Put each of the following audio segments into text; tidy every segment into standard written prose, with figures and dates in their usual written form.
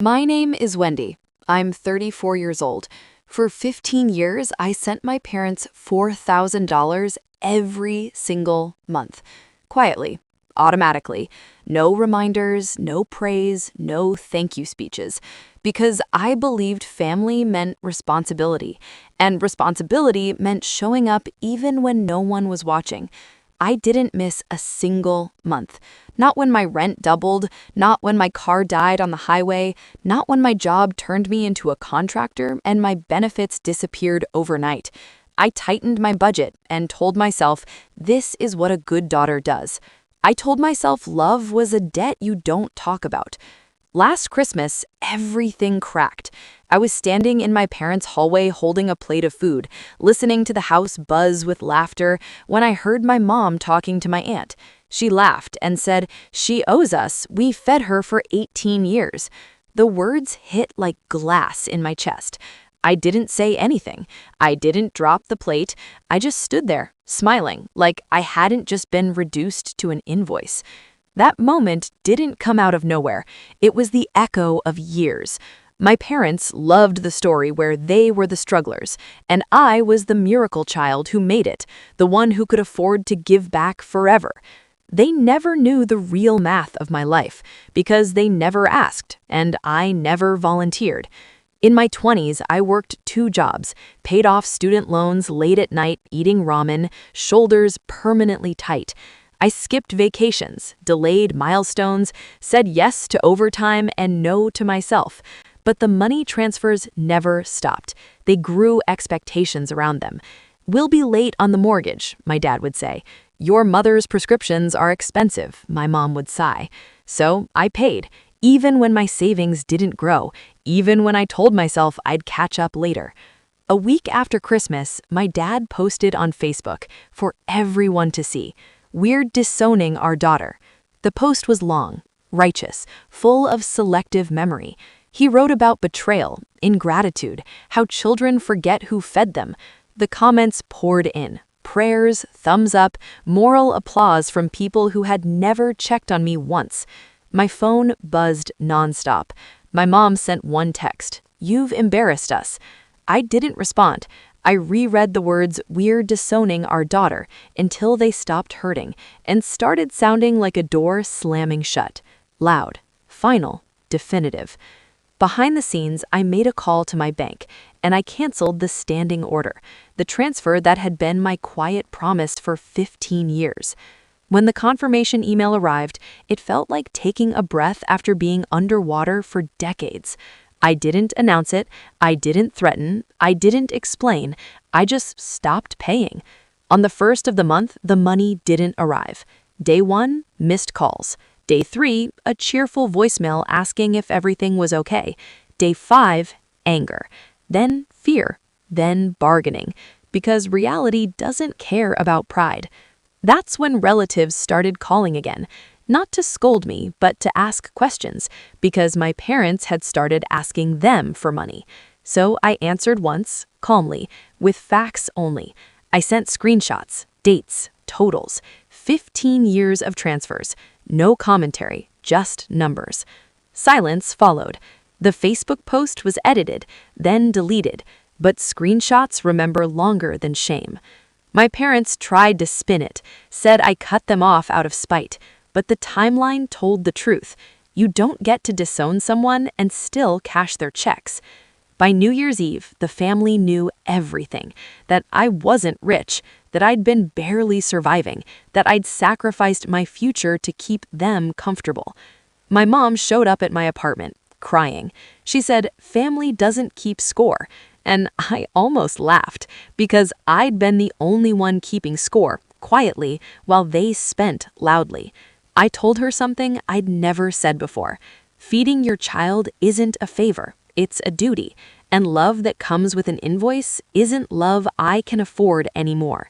My name is Wendy. I'm 34 years old. For 15 years, I sent my parents $4,000 every single month. Quietly, automatically. No reminders, no praise, no thank you speeches. Because I believed family meant responsibility, and responsibility meant showing up even when no one was watching. I didn't miss a single month. Not when my rent doubled, not when my car died on the highway, not when my job turned me into a contractor and my benefits disappeared overnight. I tightened my budget and told myself, this is what a good daughter does. I told myself love was a debt you don't talk about. Last Christmas, everything cracked. I was standing in my parents' hallway holding a plate of food, listening to the house buzz with laughter, when I heard my mom talking to my aunt. She laughed and said, "She owes us. We fed her for 18 years." The words hit like glass in my chest. I didn't say anything. I didn't drop the plate. I just stood there, smiling, like I hadn't just been reduced to an invoice. That moment didn't come out of nowhere. It was the echo of years. My parents loved the story where they were the strugglers, and I was the miracle child who made it, the one who could afford to give back forever. They never knew the real math of my life because they never asked, and I never volunteered. In my 20s, I worked 2 jobs, paid off student loans late at night, eating ramen, shoulders permanently tight. I skipped vacations, delayed milestones, said yes to overtime and no to myself. But the money transfers never stopped. They grew expectations around them. "We'll be late on the mortgage," my dad would say. "Your mother's prescriptions are expensive," my mom would sigh. So I paid, even when my savings didn't grow, even when I told myself I'd catch up later. A week after Christmas, my dad posted on Facebook for everyone to see. "We're disowning our daughter." The post was long, righteous, full of selective memory. He wrote about betrayal, ingratitude, how children forget who fed them. The comments poured in. Prayers, thumbs up, moral applause from people who had never checked on me once. My phone buzzed nonstop. My mom sent one text, "You've embarrassed us." I didn't respond. I reread the words, "We're disowning our daughter," until they stopped hurting and started sounding like a door slamming shut. Loud, final, definitive. Behind the scenes, I made a call to my bank, and I canceled the standing order, the transfer that had been my quiet promise for 15 years. When the confirmation email arrived, it felt like taking a breath after being underwater for decades. I didn't announce it, I didn't threaten, I didn't explain, I just stopped paying. On the 1st of the month, the money didn't arrive. Day 1, missed calls. Day 3, a cheerful voicemail asking if everything was okay. Day 5, anger. Then fear. Then bargaining. Because reality doesn't care about pride. That's when relatives started calling again. Not to scold me, but to ask questions, because my parents had started asking them for money. So I answered once, calmly, with facts only. I sent screenshots, dates, totals, 15 years of transfers, no commentary, just numbers. Silence followed. The Facebook post was edited, then deleted, but screenshots remember longer than shame. My parents tried to spin it, said I cut them off out of spite. But the timeline told the truth. You don't get to disown someone and still cash their checks. By New Year's Eve, the family knew everything. That I wasn't rich, that I'd been barely surviving, that I'd sacrificed my future to keep them comfortable. My mom showed up at my apartment, crying. She said, "Family doesn't keep score." And I almost laughed, because I'd been the only one keeping score, quietly, while they spent loudly. I told her something I'd never said before. Feeding your child isn't a favor, it's a duty. And love that comes with an invoice isn't love I can afford anymore.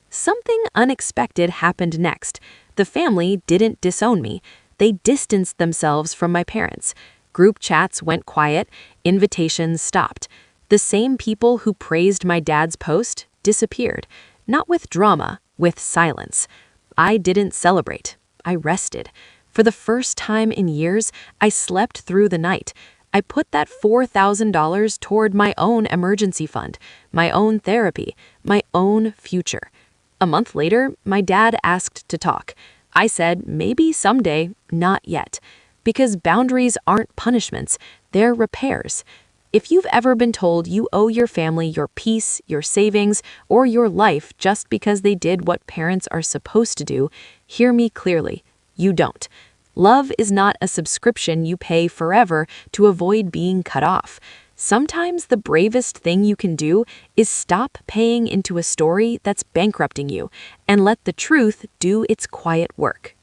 Something unexpected happened next. The family didn't disown me. They distanced themselves from my parents. Group chats went quiet, invitations stopped. The same people who praised my dad's post disappeared. Not with drama, with silence. I didn't celebrate. I rested. For the first time in years, I slept through the night. I put that $4,000 toward my own emergency fund, my own therapy, my own future. A month later, my dad asked to talk. I said, maybe someday, not yet. Because boundaries aren't punishments, they're repairs. If you've ever been told you owe your family your peace, your savings, or your life just because they did what parents are supposed to do, hear me clearly. You don't. Love is not a subscription you pay forever to avoid being cut off. Sometimes the bravest thing you can do is stop paying into a story that's bankrupting you and let the truth do its quiet work.